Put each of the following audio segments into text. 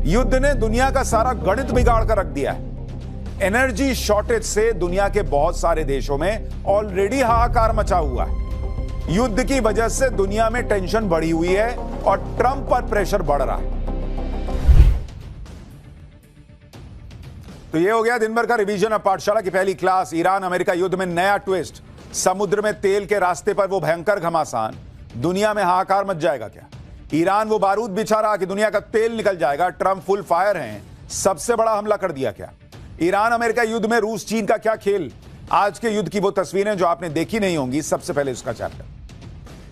युद्ध ने दुनिया का सारा गणित बिगाड़ कर रख दिया है। एनर्जी शॉर्टेज से दुनिया के बहुत सारे देशों में ऑलरेडी हाहाकार मचा हुआ है। युद्ध की वजह से दुनिया में टेंशन बढ़ी हुई है और ट्रंप पर प्रेशर बढ़ रहा है। तो यह हो गया दिन भर का रिवीजन ऑफ पाठशाला की पहली क्लास। ईरान अमेरिका युद्ध में नया ट्विस्ट, समुद्र में तेल के रास्ते पर वो भयंकर घमासान, दुनिया में हाहाकार मच जाएगा क्या? ईरान वो बारूद बिछा रहा कि दुनिया का तेल निकल जाएगा, ट्रंप फुल फायर हैं, सबसे बड़ा हमला कर दिया क्या? ईरान अमेरिका युद्ध में रूस चीन का क्या खेल? आज के युद्ध की वो तस्वीरें जो आपने देखी नहीं होंगी, सबसे पहले उसका चैप्टर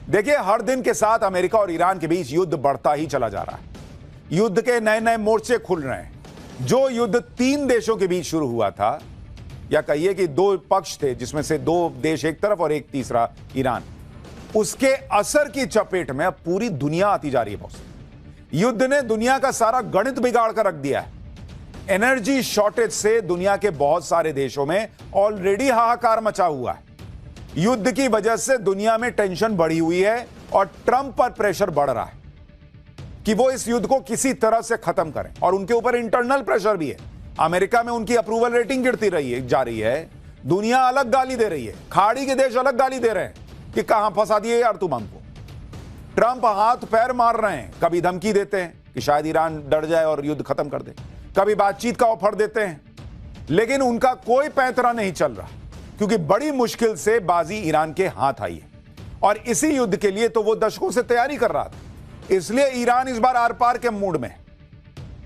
देखिए। हर दिन के साथ अमेरिका और ईरान के बीच युद्ध बढ़ता ही चला जा रहा है। युद्ध के नए नए मोर्चे खुल रहे हैं। जो युद्ध 3 देशों के बीच शुरू हुआ था, या कहिए कि 2 पक्ष थे जिसमें से 2 देश एक तरफ और एक तीसरा ईरान, उसके असर की चपेट में अब पूरी दुनिया आती जा रही है बॉस। युद्ध ने दुनिया का सारा गणित बिगाड़ कर रख दिया है। एनर्जी शॉर्टेज से दुनिया के बहुत सारे देशों में ऑलरेडी हाहाकार मचा हुआ है। युद्ध की वजह से दुनिया में टेंशन बढ़ी हुई है और ट्रंप पर प्रेशर बढ़ रहा है कि वो इस युद्ध को किसी तरह से खत्म करें, और उनके ऊपर इंटरनल प्रेशर भी है। अमेरिका में उनकी अप्रूवल रेटिंग गिरती जा रही है। दुनिया अलग गाली दे रही है, खाड़ी के देश अलग गाली दे रहे हैं कि कहां फंसा दिए यार तुम हमको। ट्रंप हाथ पैर मार रहे हैं, कभी धमकी देते हैं कि शायद ईरान डर जाए और युद्ध खत्म कर दे, कभी बातचीत का ऑफर देते हैं, लेकिन उनका कोई पैंतरा नहीं चल रहा, क्योंकि बड़ी मुश्किल से बाजी ईरान के हाथ आई है। और इसी युद्ध के लिए तो वो दशकों से तैयारी कर रहा था, इसलिए ईरान इस बार आर पार के मूड में।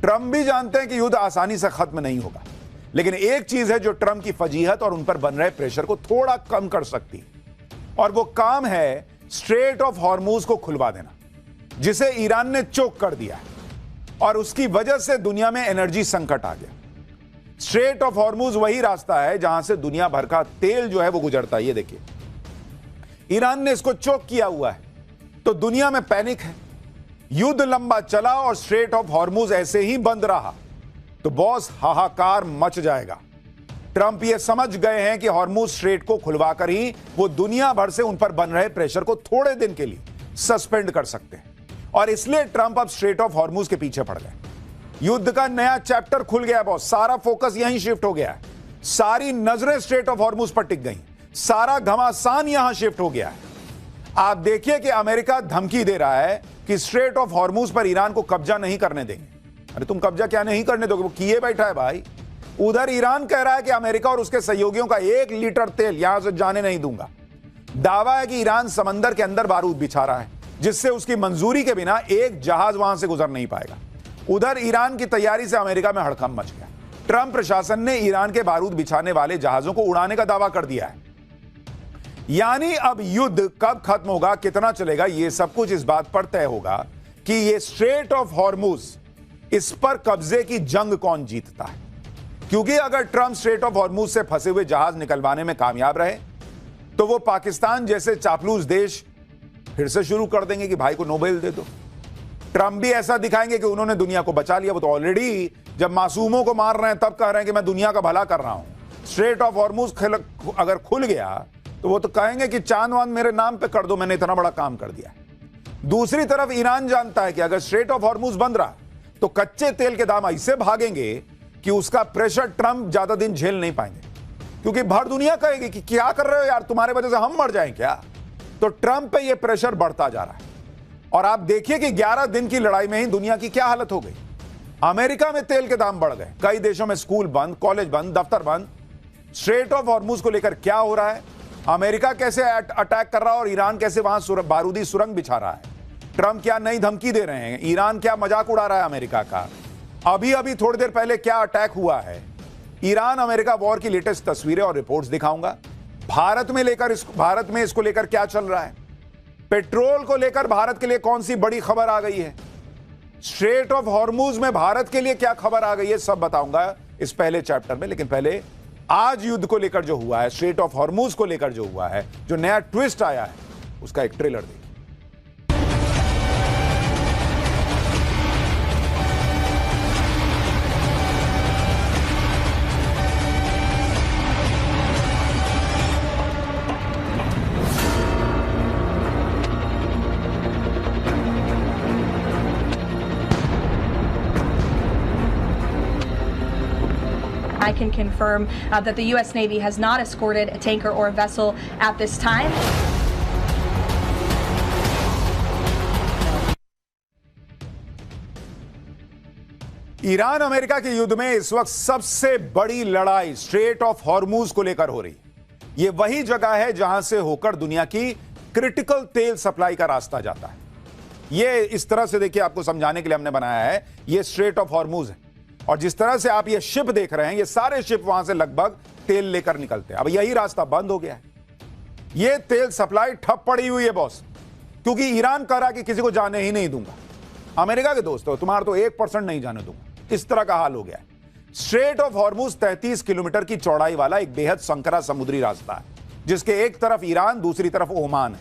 ट्रंप भी जानते हैं कि युद्ध आसानी से खत्म नहीं होगा, लेकिन एक चीज है जो ट्रंप की फजीहत और उन पर बन रहे प्रेशर को थोड़ा कम कर सकती है, और वो काम है स्ट्रेट ऑफ हॉर्मूज को खुलवा देना, जिसे ईरान ने चोक कर दिया है, और उसकी वजह से दुनिया में एनर्जी संकट आ गया। स्ट्रेट ऑफ हॉर्मूज वही रास्ता है जहां से दुनिया भर का तेल जो है वो गुजरता है। ये देखिए, ईरान ने इसको चोक किया हुआ है, तो दुनिया में पैनिक है। युद्ध लंबा चला और स्ट्रेट ऑफ हॉर्मूज ऐसे ही बंद रहा तो बॉस हाहाकार मच जाएगा। ट्रंप ये समझ गए हैं कि हॉर्मूज स्ट्रेट को खुलवाकर ही वो दुनिया भर से उन पर बन रहे प्रेशर को थोड़े दिन के लिए सस्पेंड कर सकते हैं, और इसलिए ट्रंप अब स्ट्रेट ऑफ हॉर्मूज के पीछे पड़ गए। युद्ध का नया चैप्टर खुल गया बॉस, सारा फोकस यहीं शिफ्ट हो गया है, सारी नजरें स्ट्रेट ऑफ हॉर्मूज पर टिक गई, सारा घमासान यहां शिफ्ट हो गया है। आप देखिए कि अमेरिका धमकी दे रहा है कि स्ट्रेट ऑफ हॉर्मूज पर ईरान को कब्जा नहीं करने देंगे। अरे तुम कब्जा क्या नहीं करने दोगे, वो किए बैठा है भाई। उधर ईरान कह रहा है कि अमेरिका और उसके सहयोगियों का 1 लीटर तेल यहां से जाने नहीं दूंगा। दावा है कि ईरान समंदर के अंदर बारूद बिछा रहा है, जिससे उसकी मंजूरी के बिना एक जहाज वहां से गुजर नहीं पाएगा। उधर ईरान की तैयारी से अमेरिका में हड़कंप मच गया। ट्रंप प्रशासन ने ईरान के बारूद बिछाने वाले जहाजों को उड़ाने का दावा कर दिया है। यानी अब युद्ध कब खत्म होगा, कितना चलेगा, यह सब कुछ इस बात पर तय होगा कि यह स्ट्रेट ऑफ हॉर्मूज, इस पर कब्जे की जंग कौन जीतता है। क्योंकि अगर ट्रंप स्ट्रेट ऑफ हॉर्मूज से फंसे हुए जहाज निकलवाने में कामयाब रहे तो वो पाकिस्तान जैसे चापलूस देश फिर से शुरू कर देंगे कि भाई को नोबेल दे दो। ट्रंप भी ऐसा दिखाएंगे कि उन्होंने दुनिया को बचा लिया। वो तो ऑलरेडी जब मासूमों को मार रहे हैं तब कह रहे हैं कि मैं दुनिया का भला कर रहा हूं। स्ट्रेट ऑफ हॉर्मूज अगर खुल गया तो वो तो कहेंगे कि चांद वांद मेरे नाम पे कर दो, मैंने इतना बड़ा काम कर दिया। दूसरी तरफ ईरान जानता है कि अगर स्ट्रेट ऑफ हॉर्मूज बंद रहा तो कच्चे तेल के दाम ऐसे भागेंगे कि उसका प्रेशर ट्रंप ज्यादा दिन झेल नहीं पाएंगे, क्योंकि भर दुनिया कहेगी कि क्या कर रहे हो यार, तुम्हारे वजह से हम मर जाएं क्या। तो ट्रंप पे ये प्रेशर बढ़ता जा रहा है, और आप देखिए कि 11 दिन की लड़ाई में ही दुनिया की क्या हालत हो गई। अमेरिका में तेल के दाम बढ़ गए, कई देशों में स्कूल बंद, कॉलेज बंद, दफ्तर बंद। स्ट्रेट ऑफ हॉर्मूज को लेकर क्या हो रहा है, अमेरिका कैसे अटैक कर रहा है और ईरान कैसे वहां बारूदी सुरंग बिछा रहा है। ट्रंप क्या नई धमकी दे रहे हैं, ईरान क्या मजाक उड़ा रहा है अमेरिका का। अभी थोड़ी देर पहले क्या अटैक हुआ है। ईरान अमेरिका वॉर की लेटेस्ट तस्वीरें और रिपोर्ट्स दिखाऊंगा। भारत में इसको लेकर क्या चल रहा है, पेट्रोल को लेकर भारत के लिए कौन सी बड़ी खबर आ गई है, स्ट्रेट ऑफ हॉर्मूज में भारत के लिए क्या खबर आ गई है, सब बताऊंगा इस पहले चैप्टर में। लेकिन पहले आज युद्ध को लेकर जो हुआ है, स्ट्रेट ऑफ हॉर्मूज को लेकर जो हुआ है, जो नया ट्विस्ट आया है, उसका एक ट्रेलर देखिए। I can confirm that the U.S. Navy has not escorted a tanker or a vessel at this time. Iran America के युद्ध में इस वक्त सबसे बड़ी लड़ाई स्ट्रेट ऑफ हॉर्मूज को लेकर हो रही। यह वही जगह है जहां से होकर दुनिया की क्रिटिकल तेल सप्लाई का रास्ता जाता है। यह इस तरह से देखिए, आपको समझाने के लिए हमने बनाया है। यह स्ट्रेट ऑफ हॉर्मूज है और जिस तरह से आप ये शिप देख रहे हैं, ये सारे शिप वहां से लगभग तेल लेकर निकलते हैं। अब यही रास्ता बंद हो गया है। यह तेल सप्लाई ठप पड़ी हुई है बॉस, क्योंकि ईरान कह रहा कि किसी को जाने ही नहीं दूंगा। अमेरिका के दोस्तों, तुम्हारा तो 1% नहीं जाने दूंगा। इस तरह का हाल हो गया है। स्ट्रेट ऑफ हॉर्मूज 33 किलोमीटर की चौड़ाई वाला एक बेहद संकरा समुद्री रास्ता है, जिसके एक तरफ ईरान, दूसरी तरफ ओमान है।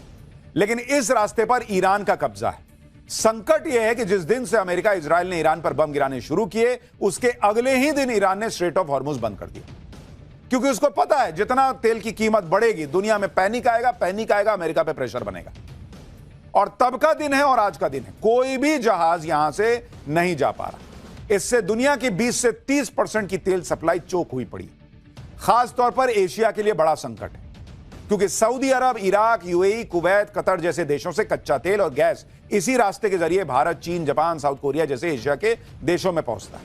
लेकिन इस रास्ते पर ईरान का कब्जा है। संकट यह है कि जिस दिन से अमेरिका इजराइल ने ईरान पर बम गिराने शुरू किए, उसके अगले ही दिन ईरान ने स्ट्रेट ऑफ हॉर्मूज बंद कर दिया, क्योंकि उसको पता है जितना तेल की कीमत बढ़ेगी, दुनिया में पैनिक आएगा, अमेरिका पे प्रेशर बनेगा। और तब का दिन है और आज का दिन है। कोई भी जहाज यहां से नहीं जा पा रहा। इससे दुनिया की 20 से 30% की तेल सप्लाई चोक हुई पड़ी। खासतौर पर एशिया के लिए बड़ा संकट है, क्योंकि सऊदी अरब, इराक, यूएई, कुवैत, कतर जैसे देशों से कच्चा तेल और गैस इसी रास्ते के जरिए भारत, चीन, जापान, साउथ कोरिया जैसे एशिया के देशों में पहुंचता है।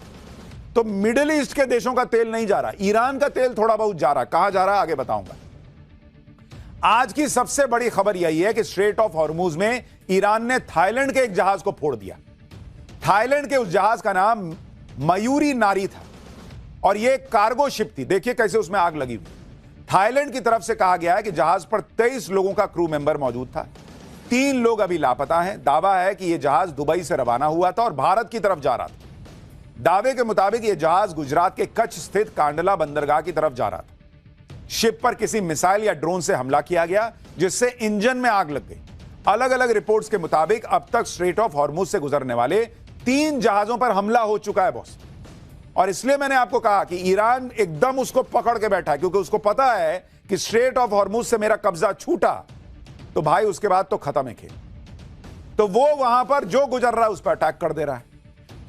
तो मिडिल ईस्ट के देशों का तेल नहीं जा रहा। ईरान का तेल थोड़ा बहुत जा रहा। कहां जा रहा है आगे बताऊंगा। आज की सबसे बड़ी खबर यही है कि स्ट्रेट ऑफ हॉर्मूज में ईरान ने थाईलैंड के एक जहाज को फोड़ दिया। थाईलैंड के उस जहाज का नाम मयूरी नारी था और यह कार्गो शिप थी। देखिए कैसे उसमें आग लगी हुई। थाईलैंड की तरफ से कहा गया है कि जहाज पर 23 लोगों का क्रू मेंबर मौजूद था। 3 लोग अभी लापता हैं। दावा है कि यह जहाज दुबई से रवाना हुआ था और भारत की तरफ जा रहा था। दावे के मुताबिक यह जहाज गुजरात के कच्छ स्थित कांडला बंदरगाह की तरफ जा रहा था। शिप पर किसी मिसाइल या ड्रोन से हमला किया गया, जिससे इंजन में आग लग गई। अलग अलग रिपोर्ट्स के मुताबिक अब तक स्ट्रेट ऑफ हॉर्मूज से गुजरने वाले 3 जहाजों पर हमला हो चुका है बॉस। और इसलिए मैंने आपको कहा कि ईरान एकदम उसको पकड़ के बैठा है, क्योंकि उसको पता है कि स्ट्रेट ऑफ हॉर्मूज से मेरा कब्जा छूटा तो भाई उसके बाद तो खत्म है खेल। तो वो वहां पर जो गुजर रहा है उस पर अटैक कर दे रहा है।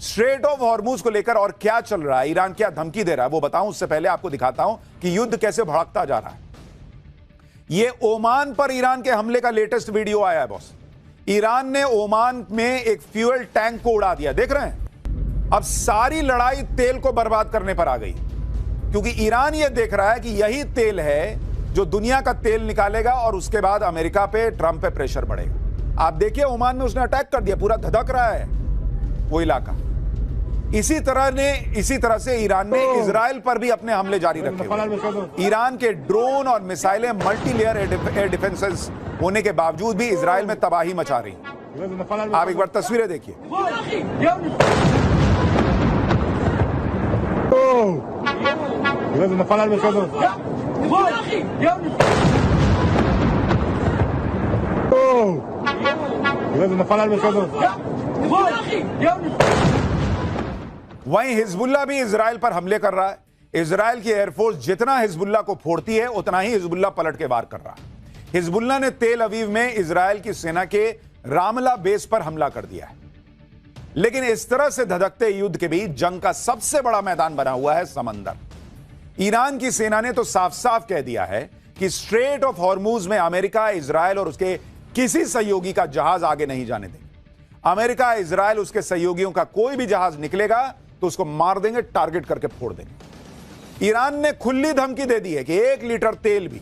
स्ट्रेट ऑफ हॉर्मूज को लेकर और क्या चल रहा है, ईरान क्या धमकी दे रहा है, वो बताऊं उससे पहले आपको दिखाता हूं कि युद्ध कैसे भड़कता जा रहा है। ये ओमान पर ईरान के हमले का लेटेस्ट वीडियो आया है बॉस। ईरान ने ओमान में एक फ्यूल टैंक को उड़ा दिया, देख रहे हैं। अब सारी लड़ाई तेल को बर्बाद करने पर आ गई, क्योंकि ईरान यह देख रहा है कि यही तेल है जो दुनिया का तेल निकालेगा और उसके बाद अमेरिका पे, ट्रंप पे प्रेशर बढ़ेगा। आप देखिए ओमान में उसने अटैक कर दिया, पूरा धधक रहा है वो इलाका। इसी तरह से ईरान ने इजराइल पर भी अपने हमले जारी रखे। ईरान के ड्रोन और मिसाइलें मल्टी लेयर एयर डिफेंसेस होने के बावजूद भी इजराइल में तबाही मचा रही। आप एक बार तस्वीरें देखिए। वहीं हिजबुल्लाह भी इजराइल पर हमले कर रहा है। इजराइल की एयरफोर्स जितना हिजबुल्लाह को फोड़ती है, उतना ही हिजबुल्लाह पलट के वार कर रहा है। हिजबुल्लाह ने तेल अवीव में इजराइल की सेना के रामला बेस पर हमला कर दिया है। लेकिन इस तरह से धधकते युद्ध के बीच जंग का सबसे बड़ा मैदान बना हुआ है समंदर। ईरान की सेना ने तो साफ साफ कह दिया है कि स्ट्रेट ऑफ हॉर्मूज में अमेरिका, इजराइल और उसके किसी सहयोगी का जहाज आगे नहीं जाने देंगे। अमेरिका, इजराइल, उसके सहयोगियों का कोई भी जहाज निकलेगा तो उसको मार देंगे, टारगेट करके फोड़ देंगे। ईरान ने खुली धमकी दे दी है कि 1 लीटर तेल भी,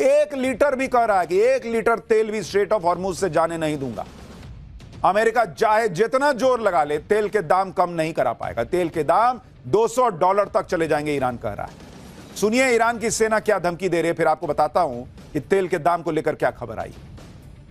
1 लीटर भी कह रहा है कि 1 लीटर तेल भी स्ट्रेट ऑफ हॉर्मूज से जाने नहीं दूंगा। अमेरिका चाहे जितना जोर लगा ले, तेल के दाम कम नहीं करा पाएगा। तेल के दाम $200 तक चले जाएंगे, ईरान कह रहा है। सुनिए ईरान की सेना क्या धमकी दे रही है, फिर आपको बताता हूं कि तेल के दाम को लेकर क्या खबर आई।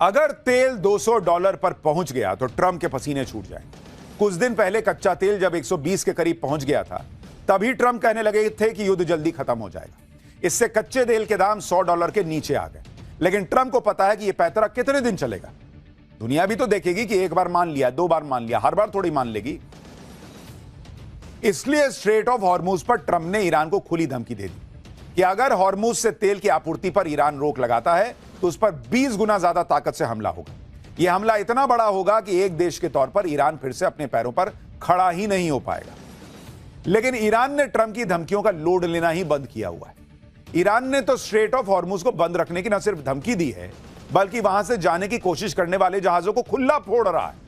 अगर तेल $200 पर पहुंच गया तो ट्रंप के पसीने छूट जाएंगे। कुछ दिन पहले कच्चा तेल जब 120 के करीब पहुंच गया था, तभी ट्रंप कहने लगे थे कि युद्ध जल्दी खत्म हो जाएगा। इससे कच्चे तेल के दाम $100 के नीचे आ गए। लेकिन ट्रंप को पता है कि यह पैतरा कितने दिन चलेगा। दुनिया भी तो देखेगी कि एक बार मान लिया, 2 बार मान लिया, हर बार थोड़ी मान लेगी। इसलिए स्ट्रेट ऑफ हॉर्मुज पर ट्रंप ने ईरान को खुली धमकी दे दी कि अगर हॉर्मुज से तेल की आपूर्ति पर ईरान रोक लगाता है तो उस पर 20 गुना ज्यादा ताकत से हमला होगा। यह हमला इतना बड़ा होगा कि एक देश के तौर पर ईरान फिर से अपने पैरों पर खड़ा ही नहीं हो पाएगा। लेकिन ईरान ने ट्रंप की धमकियों का लोड लेना ही बंद किया हुआ है। ईरान ने तो स्ट्रेट ऑफ हॉर्मुज को बंद रखने की न सिर्फ धमकी दी है, बल्कि वहां से जाने की कोशिश करने वाले जहाजों को खुला फोड़ रहा है।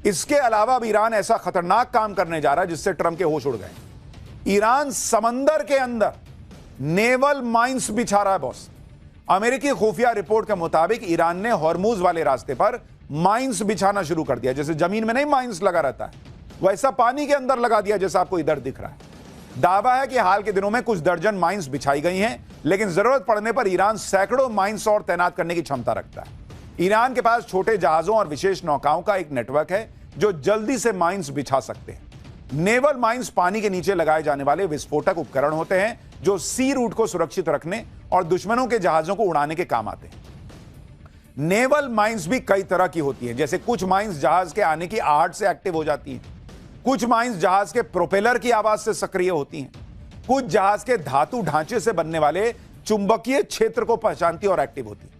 इसके अलावा अब ईरान ऐसा खतरनाक काम करने जा रहा है जिससे ट्रंप के होश उड़ गए। ईरान समंदर के अंदर नेवल माइंस बिछा रहा है बॉस। अमेरिकी खुफिया रिपोर्ट के मुताबिक ईरान ने हॉर्मुज वाले रास्ते पर माइंस बिछाना शुरू कर दिया। जैसे जमीन में नहीं माइंस लगा रहता है, वैसा पानी के अंदर लगा दिया, जैसा आपको इधर दिख रहा है। दावा है कि हाल के दिनों में कुछ दर्जन माइंस बिछाई गई हैं, लेकिन जरूरत पड़ने पर ईरान सैकड़ों माइंस और तैनात करने की क्षमता रखता है। ईरान के पास छोटे जहाजों और विशेष नौकाओं का एक नेटवर्क है जो जल्दी से माइंस बिछा सकते हैं। नेवल माइंस पानी के नीचे लगाए जाने वाले विस्फोटक उपकरण होते हैं जो सी रूट को सुरक्षित रखने और दुश्मनों के जहाजों को उड़ाने के काम आते हैं। नेवल माइंस भी कई तरह की होती हैं। जैसे कुछ माइंस जहाज के आने की आहट से एक्टिव हो जाती हैं, कुछ माइंस जहाज के प्रोपेलर की आवाज से सक्रिय होती हैं, कुछ जहाज के धातु ढांचे से बनने वाले चुंबकीय क्षेत्र को पहचानती और एक्टिव होती हैं,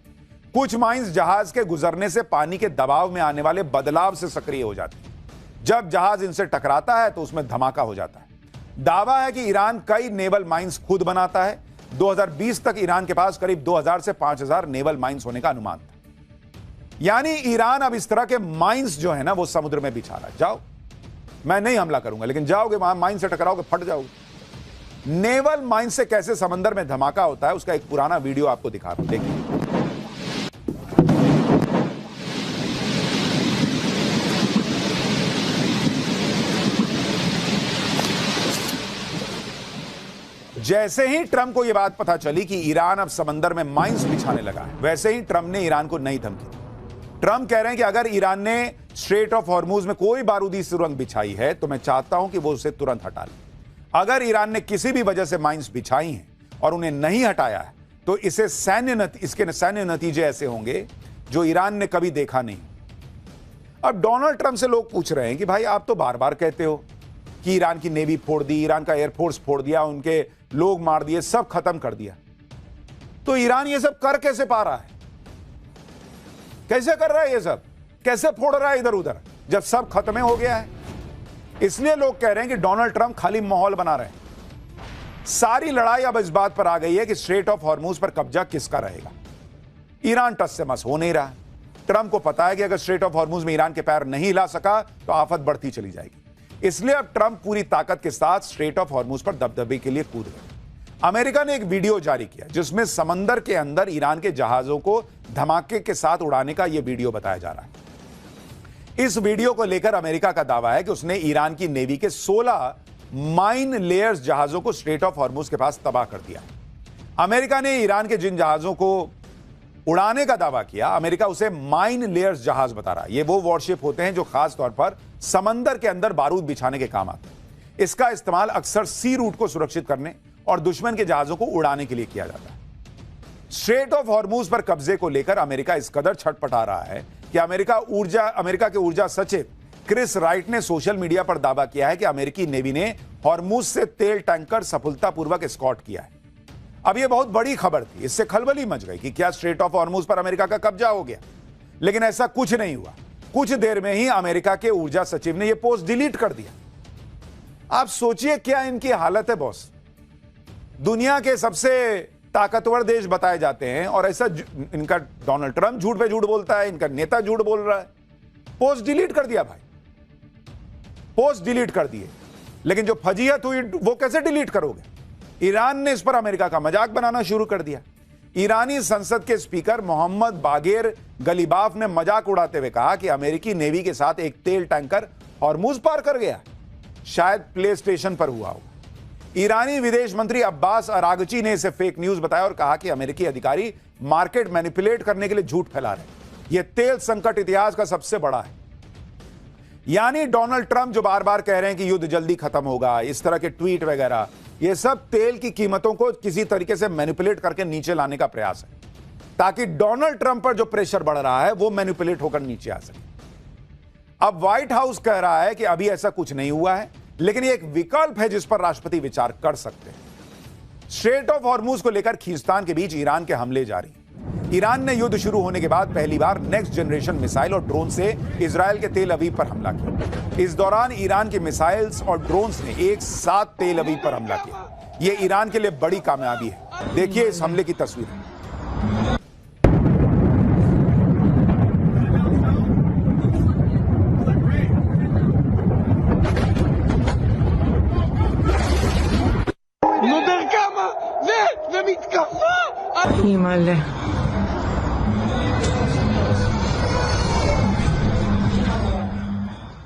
कुछ माइंस जहाज के गुजरने से पानी के दबाव में आने वाले बदलाव से सक्रिय हो जाती हैं। जब जहाज इनसे टकराता है तो उसमें धमाका हो जाता है। दावा है कि ईरान कई नेवल माइंस खुद बनाता है। 2020 तक ईरान के पास करीब 2000 से 5000 नेवल माइंस होने का अनुमान था। यानी ईरान अब इस तरह के माइंस जो है ना वो समुद्र में बिछा रहा है। जाओ, मैं नहीं हमला करूंगा, लेकिन जाओगे वहां माइंस से टकराओगे, फट जाओगे। नेवल माइंस से कैसे समंदर में धमाका होता है उसका एक पुराना वीडियो आपको दिखा रहा हूं, देखिए। जैसे ही ट्रंप को यह बात पता चली कि ईरान अब समंदर में माइंस बिछाने लगा है, वैसे ही ट्रंप ने ईरान को नई धमकी दी। ट्रंप कह रहे हैं कि अगर ईरान ने स्ट्रेट ऑफ हॉर्मुज में कोई बारूदी सुरंग बिछाई है तो मैं चाहता हूं कि वो उसे तुरंत हटा ले। अगर ईरान ने किसी भी वजह से माइंस बिछाई हैं और उन्हें नहीं हटाया है तो इसके सैन्य नतीजे ऐसे होंगे जो ईरान ने कभी देखा नहीं। अब डोनाल्ड ट्रंप से लोग पूछ रहे हैं कि भाई आप तो बार बार कहते हो कि ईरान की नेवी फोड़ दी, ईरान का एयरफोर्स फोड़ दिया, उनके लोग मार दिए, सब खत्म कर दिया, तो ईरान ये सब कर कैसे पा रहा है? कैसे कर रहा है ये सब? कैसे फोड़ रहा है इधर उधर जब सब खत्म हो गया है? इसलिए लोग कह रहे हैं कि डोनाल्ड ट्रंप खाली माहौल बना रहे हैं। सारी लड़ाई अब इस बात पर आ गई है कि स्ट्रेट ऑफ हॉर्मुज पर कब्जा किसका रहेगा। ईरान टस से मस हो नहीं रहा। ट्रंप को पता है कि अगर स्ट्रेट ऑफ हॉर्मुज में ईरान के पैर नहीं हिला सका तो आफत बढ़ती चली जाएगी। इसलिए अब ट्रंप पूरी ताकत के साथ स्ट्रेट ऑफ हॉर्मुज पर दबदबे के लिए कूद गए। अमेरिका ने एक वीडियो जारी किया जिसमें समंदर के अंदर ईरान के जहाजों को धमाके के साथ उड़ाने का यह वीडियो बताया जा रहा है। इस वीडियो को लेकर अमेरिका का दावा है कि उसने ईरान की नेवी के 16 माइन लेयर्स जहाजों को स्ट्रेट ऑफ हॉर्मुज के पास तबाह कर दिया। अमेरिका ने ईरान के जिन जहाजों को उड़ाने का दावा किया, अमेरिका उसे माइन लेयर्स जहाज बता रहा है। ये वो वॉरशिप होते हैं जो खास तौर पर समंदर के अंदर बारूद बिछाने के काम आते हैं। इसका इस्तेमाल अक्सर सी रूट को सुरक्षित करने और दुश्मन के जहाजों को उड़ाने के लिए किया जाता है। स्ट्रेट ऑफ हॉर्मुज पर कब्जे को लेकर अमेरिका इस कदर छटपटा रहा है कि अमेरिका के ऊर्जा सचिव क्रिस राइट ने सोशल मीडिया पर दावा किया है कि अमेरिकी नेवी ने हॉर्मुज से तेल टैंकर सफलतापूर्वक एस्कॉर्ट किया है। अब यह बहुत बड़ी खबर थी, इससे खलबली मच गई कि क्या स्ट्रेट ऑफ हॉर्मुज पर अमेरिका का कब्जा हो गया, लेकिन ऐसा कुछ नहीं हुआ। कुछ देर में ही अमेरिका के ऊर्जा सचिव ने यह पोस्ट डिलीट कर दिया। आप सोचिए क्या इनकी हालत है बॉस। दुनिया के सबसे ताकतवर देश बताए जाते हैं और ऐसा इनका डोनाल्ड ट्रंप झूठ पे झूठ बोलता है, इनका नेता झूठ बोल रहा है। पोस्ट डिलीट कर दिया भाई, पोस्ट डिलीट कर दिए। लेकिन जो फजीहत हुई वो कैसे डिलीट करोगे? ईरान ने इस पर अमेरिका का मजाक बनाना शुरू कर दिया। ईरानी संसद के स्पीकर मोहम्मद बागेर गलीबाफ ने मजाक उड़ाते हुए कहा कि अमेरिकी नेवी के साथ एक तेल टैंकर हॉर्मुज पार कर गया, शायद प्ले स्टेशन पर हुआ हो। ईरानी विदेश मंत्री अब्बास अरागची ने इसे फेक न्यूज बताया और कहा कि अमेरिकी अधिकारी मार्केट मैनिपुलेट करने के लिए झूठ फैला रहे हैं। यह तेल संकट इतिहास का सबसे बड़ा है। यानी डोनाल्ड ट्रंप जो बार बार कह रहे हैं कि युद्ध जल्दी खत्म होगा, इस तरह के ट्वीट वगैरह, ये सब तेल की कीमतों को किसी तरीके से मैनिपुलेट करके नीचे लाने का प्रयास है। ताकि डोनाल्ड ट्रंप पर जो प्रेशर बढ़ रहा है वो मैनिपुलेट होकर नीचे आ सके। अब व्हाइट हाउस कह रहा है कि अभी ऐसा कुछ नहीं हुआ है, लेकिन ये एक विकल्प है जिस पर राष्ट्रपति विचार कर सकते हैं। स्ट्रेट ऑफ हॉर्मुज को लेकर खींचतान के बीच ईरान के हमले जारी। ईरान ने युद्ध शुरू होने के बाद पहली बार नेक्स्ट जनरेशन मिसाइल और ड्रोन से इजराइल के तेल अवीव पर हमला किया। इस दौरान ईरान के मिसाइल्स और ड्रोन्स ने एक साथ तेल अवीव पर हमला किया। यह ईरान के लिए बड़ी कामयाबी है। देखिए इस हमले की तस्वीर।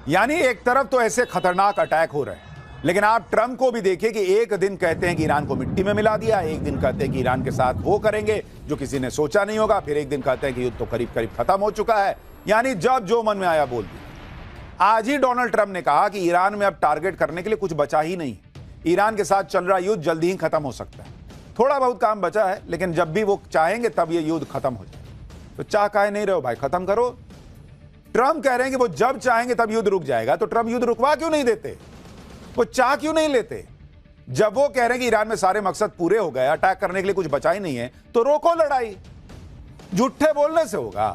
यानी एक तरफ तो ऐसे खतरनाक अटैक हो रहे हैं, लेकिन आप ट्रंप को भी देखिए कि एक दिन कहते हैं कि ईरान को मिट्टी में मिला दिया, एक दिन कहते हैं कि ईरान के साथ वो करेंगे जो किसी ने सोचा नहीं होगा, फिर एक दिन कहते हैं कि युद्ध तो करीब करीब खत्म हो चुका है। यानी जब जो मन में आया बोल दिया। आज ही डोनाल्ड ट्रंप ने कहा कि ईरान में अब टारगेट करने के लिए कुछ बचा ही नहीं। ईरान के साथ चल रहा युद्ध जल्दी ही खत्म हो सकता है। थोड़ा बहुत काम बचा है, लेकिन जब भी वो चाहेंगे तब ये युद्ध खत्म हो जाए। तो चाह काहे नहीं रहे हो भाई, खत्म करो। ट्रंप कह रहे हैं कि वो जब चाहेंगे तब युद्ध रुक जाएगा, तो ट्रंप युद्ध रुकवा क्यों नहीं देते? वो चाह क्यों नहीं लेते? जब वो कह रहे हैं कि ईरान में सारे मकसद पूरे हो गए, अटैक करने के लिए कुछ बचा ही नहीं है, तो रोको लड़ाई। झूठे बोलने से होगा।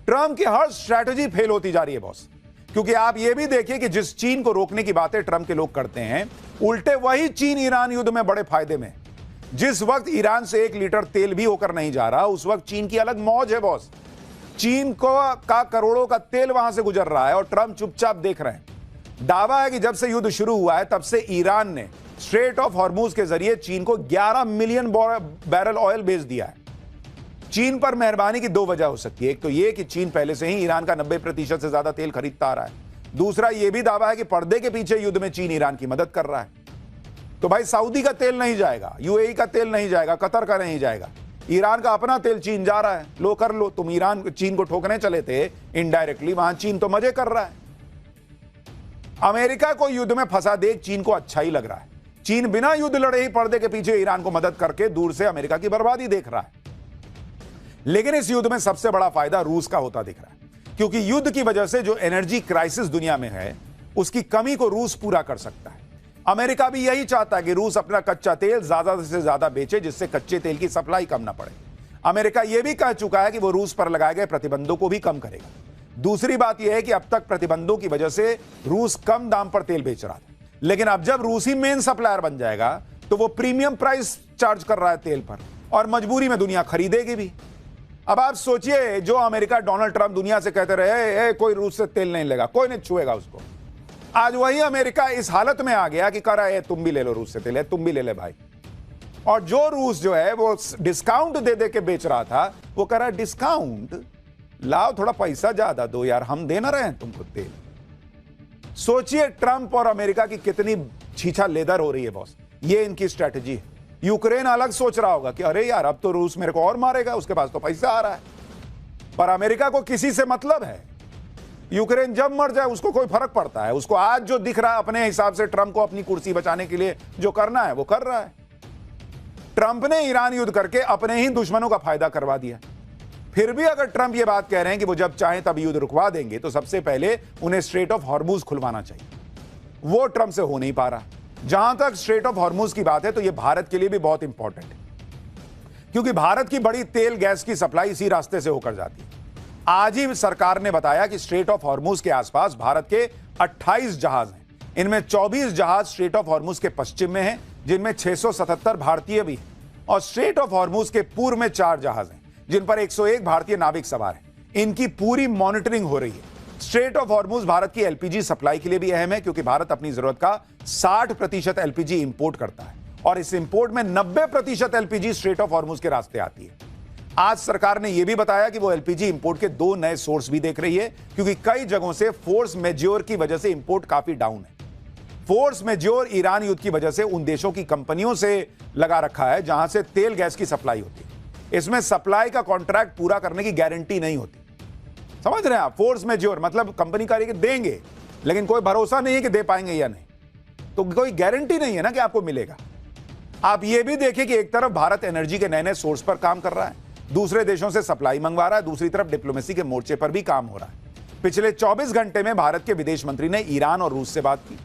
ट्रंप की हर स्ट्रैटेजी फेल होती जा रही है बॉस। क्योंकि आप ये भी देखिए कि जिस चीन को रोकने की बातें ट्रंप के लोग करते हैं, उल्टे वही चीन ईरान युद्ध में बड़े फायदे में। जिस वक्त ईरान से 1 लीटर तेल भी होकर नहीं जा रहा, उस वक्त चीन की अलग मौज है बॉस। चीन का करोड़ों का तेल वहां से गुजर रहा है और ट्रंप चुपचाप देख रहे हैं। दावा है कि जब से युद्ध शुरू हुआ है तब से ईरान ने स्ट्रेट ऑफ हॉर्मुज के जरिए चीन को 11 मिलियन बैरल ऑयल बेच दिया है। चीन पर मेहरबानी की 2 वजह हो सकती है। एक तो यह कि चीन पहले से ही ईरान का 90% से ज्यादा तेल खरीदता आ रहा है। दूसरा यह भी दावा है कि पर्दे के पीछे युद्ध में चीन ईरान की मदद कर रहा है। तो भाई सऊदी का तेल नहीं जाएगा, यूएई का तेल नहीं जाएगा, कतर का नहीं जाएगा, ईरान का अपना तेल चीन जा रहा है। लो कर लो। तुम ईरान चीन को ठोकने चले थे इनडायरेक्टली, वहां चीन तो मजे कर रहा है। अमेरिका को युद्ध में फंसा देख चीन को अच्छा ही लग रहा है। चीन बिना युद्ध लड़े ही पर्दे के पीछे ईरान को मदद करके दूर से अमेरिका की बर्बादी देख रहा है। लेकिन इस युद्ध में सबसे बड़ा फायदा रूस का होता दिख रहा है, क्योंकि युद्ध की वजह से जो एनर्जी क्राइसिस दुनिया में है उसकी कमी को रूस पूरा कर सकता है। अमेरिका भी यही चाहता है कि रूस अपना कच्चा तेल ज्यादा से ज्यादा बेचे, जिससे कच्चे तेल की सप्लाई कम ना पड़े। अमेरिका यह भी कह चुका है कि वो रूस पर लगाए गए प्रतिबंधों को भी कम करेगा। दूसरी बात यह है कि अब तक प्रतिबंधों की वजह से रूस कम दाम पर तेल बेच रहा था, लेकिन अब जब रूस ही मेन सप्लायर बन जाएगा तो वो प्रीमियम प्राइस चार्ज कर रहा है तेल पर, और मजबूरी में दुनिया खरीदेगी भी। अब आप सोचिए, जो अमेरिका डोनाल्ड ट्रंप दुनिया से कहते रहे कोई रूस से तेल नहीं लेगा, कोई नहीं छुएगा उसको, आज वही अमेरिका इस हालत में आ गया कि कह रहा है तुम भी ले लो रूस से तेल, तुम भी ले ले भाई। और जो रूस जो है वो डिस्काउंट दे दे के बेच रहा था, वो कह रहा है डिस्काउंट लाओ, थोड़ा पैसा ज्यादा दो यार, हम दे ना रहे हैं तुमको तेल। सोचिए ट्रंप और अमेरिका की कितनी छीछा लेदर हो रही है बॉस। ये इनकी स्ट्रैटेजी है। यूक्रेन अलग सोच रहा होगा कि अरे यार अब तो रूस मेरे को और मारेगा, उसके पास तो पैसा आ रहा है। पर अमेरिका को किसी से मतलब है। यूक्रेन जब मर जाए उसको कोई फर्क पड़ता है? उसको आज जो दिख रहा है अपने हिसाब से ट्रंप को अपनी कुर्सी बचाने के लिए जो करना है वो कर रहा है। ट्रंप ने ईरान युद्ध करके अपने ही दुश्मनों का फायदा करवा दिया। फिर भी अगर ट्रंप ये बात कह रहे हैं कि वो जब चाहें तब युद्ध रुकवा देंगे, तो सबसे पहले उन्हें स्ट्रेट ऑफ हॉर्मुज खुलवाना चाहिए। वो ट्रंप से हो नहीं पा रहा। जहां तक स्ट्रेट ऑफ हॉर्मुज की बात है तो यह भारत के लिए भी बहुत इंपॉर्टेंट है, क्योंकि भारत की बड़ी तेल गैस की सप्लाई इसी रास्ते से होकर जाती है। आज ही सरकार ने बताया कि स्ट्रेट ऑफ हॉर्मुज के आसपास भारत के 28 जहाज हैं। इनमें 24 जहाज स्ट्रेट ऑफ हॉर्मुज के पश्चिम में हैं, जिनमें 677 भारतीय भी हैं, और स्ट्रेट ऑफ हॉर्मुज के पूर्व में 4 जहाज हैं, जिन पर 101 भारतीय नाविक सवार हैं। इनकी पूरी मॉनिटरिंग हो रही है। स्ट्रेट ऑफ हॉर्मुज भारत की एलपीजी सप्लाई के लिए भी अहम है, क्योंकि भारत अपनी जरूरत का 60% एलपीजी इंपोर्ट करता है, और इस इंपोर्ट में 90% एलपीजी स्ट्रेट ऑफ हॉर्मुज के रास्ते आती है। आज सरकार ने यह भी बताया कि वो एलपीजी इंपोर्ट के 2 नए सोर्स भी देख रही है, क्योंकि कई जगहों से फोर्स मेज्योर की वजह से इंपोर्ट काफी डाउन है। फोर्स मेज्योर ईरान युद्ध की वजह से उन देशों की कंपनियों से लगा रखा है जहां से तेल गैस की सप्लाई होती है। इसमें सप्लाई का कॉन्ट्रैक्ट पूरा करने की गारंटी नहीं होती। समझ रहे हैं आप? फोर्स मेज्योर मतलब कंपनी का देंगे, लेकिन कोई भरोसा नहीं है कि दे पाएंगे या नहीं, तो कोई गारंटी नहीं है ना कि आपको मिलेगा। आप ये भी देखिए कि एक तरफ भारत एनर्जी के नए नए सोर्स पर काम कर रहा है, दूसरे देशों से सप्लाई मंगवा रहा है, दूसरी तरफ डिप्लोमेसी के मोर्चे पर भी काम हो रहा है। पिछले 24 घंटे में भारत के विदेश मंत्री ने ईरान और रूस से बात की।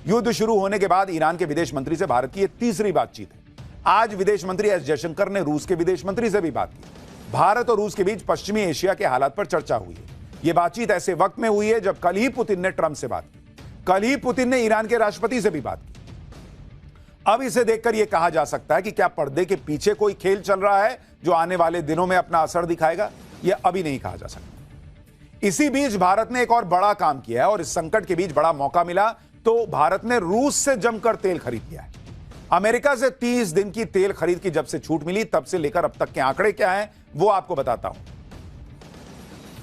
युद्ध शुरू होने के बाद ईरान के विदेश मंत्री से भारत की यह तीसरी बातचीत है। आज विदेश मंत्री एस जयशंकर ने रूस के विदेश मंत्री से भी बात की। भारत और रूस के बीच पश्चिमी एशिया के हालात पर चर्चा हुई है। यह बातचीत ऐसे वक्त में हुई है जब कल ही पुतिन ने ट्रंप से बात की। कल ही पुतिन ने ईरान के राष्ट्रपति से भी बात की। अब इसे देखकर यह कहा जा सकता है कि क्या पर्दे के पीछे कोई खेल चल रहा है जो आने वाले दिनों में अपना असर दिखाएगा? यह अभी नहीं कहा जा सकता। इसी बीच भारत ने एक और बड़ा काम किया है और इस संकट के बीच बड़ा मौका मिला तो भारत ने रूस से जमकर तेल खरीद लिया है। अमेरिका से 30 दिन की तेल खरीद की जब से छूट मिली तब से लेकर अब तक के आंकड़े क्या हैं वो आपको बताता हूं।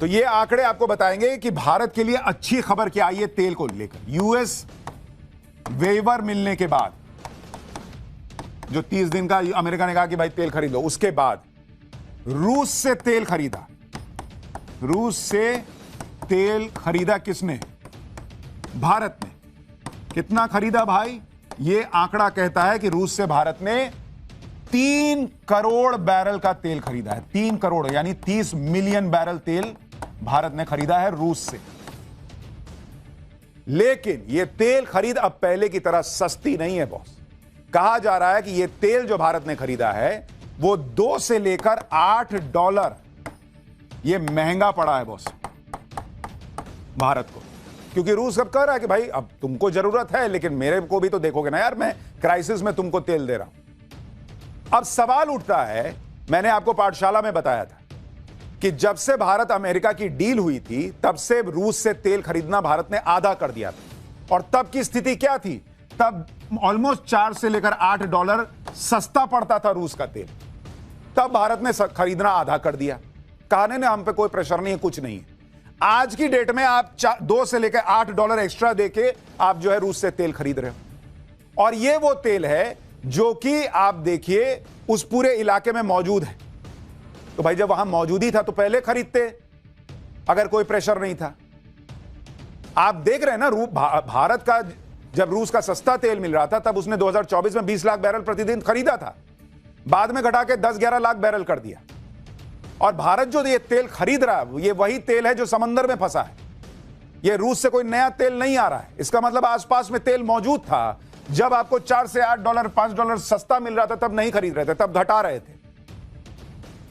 तो ये आंकड़े आपको बताएंगे कि भारत के लिए अच्छी खबर क्या आई है तेल को लेकर। यूएस वेवर मिलने के बाद जो 30 दिन का अमेरिका ने कहा कि भाई तेल खरीद लो, उसके बाद रूस से तेल खरीदा। रूस से तेल खरीदा किसने? भारत ने। कितना खरीदा भाई? यह आंकड़ा कहता है कि रूस से भारत ने 3 करोड़ बैरल का तेल खरीदा है। 3 करोड़ यानी 30 मिलियन बैरल तेल भारत ने खरीदा है रूस से। लेकिन यह तेल खरीद अब पहले की तरह सस्ती नहीं है बॉस। कहा जा रहा है कि यह तेल जो भारत ने खरीदा है वो 2 से लेकर $8 यह महंगा पड़ा है बॉस भारत को, क्योंकि रूस अब कह रहा है कि भाई अब तुमको जरूरत है लेकिन मेरे को भी तो देखोगे ना यार, मैं क्राइसिस में तुमको तेल दे रहा हूं। अब सवाल उठता है, मैंने आपको पाठशाला में बताया था कि जब से भारत अमेरिका की डील हुई थी तब से रूस से तेल खरीदना भारत ने आधा कर दिया था। और तब की स्थिति क्या थी? तब ऑलमोस्ट 4 से लेकर $8 सस्ता पड़ता था रूस का तेल। तब भारत ने खरीदना आधा कर दिया। कहने ने हम पे कोई प्रेशर नहीं है, कुछ नहीं है। आज की डेट में आप 2 से लेकर $8 एक्स्ट्रा देके आप जो है रूस से तेल खरीद रहे हो। और ये वो तेल है जो कि आप देखिए उस पूरे इलाके में मौजूद है। तो भाई जब वहां मौजूद ही था तो पहले खरीदते अगर कोई प्रेशर नहीं था। आप देख रहे हैं ना भारत का जब रूस का सस्ता तेल मिल रहा था तब उसने 2024 में 20 लाख बैरल प्रतिदिन खरीदा था, बाद में घटा के 10-11 लाख बैरल कर दिया। और भारत जो ये तेल खरीद रहा है ये वही तेल है जो समंदर में फंसा है। ये रूस से कोई नया तेल नहीं आ रहा है। इसका मतलब आसपास में तेल मौजूद था। जब आपको 4 से $8 $5 सस्ता मिल रहा था तब नहीं खरीद रहे थे, तब घटा रहे थे।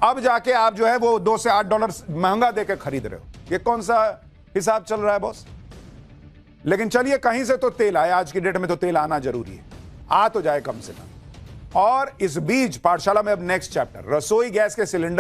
अब जाके आप जो है वो 2 से $8 महंगा देकर खरीद रहे हो। ये कौन सा हिसाब चल रहा है बॉस? लेकिन चलिए कहीं से तो तेल आए। आज की डेट में तो तेल आना जरूरी है, आ तो जाए कम से कम। और इस बीच पाठशाला में अब नेक्स्ट चैप्टर, रसोई गैस के सिलेंडर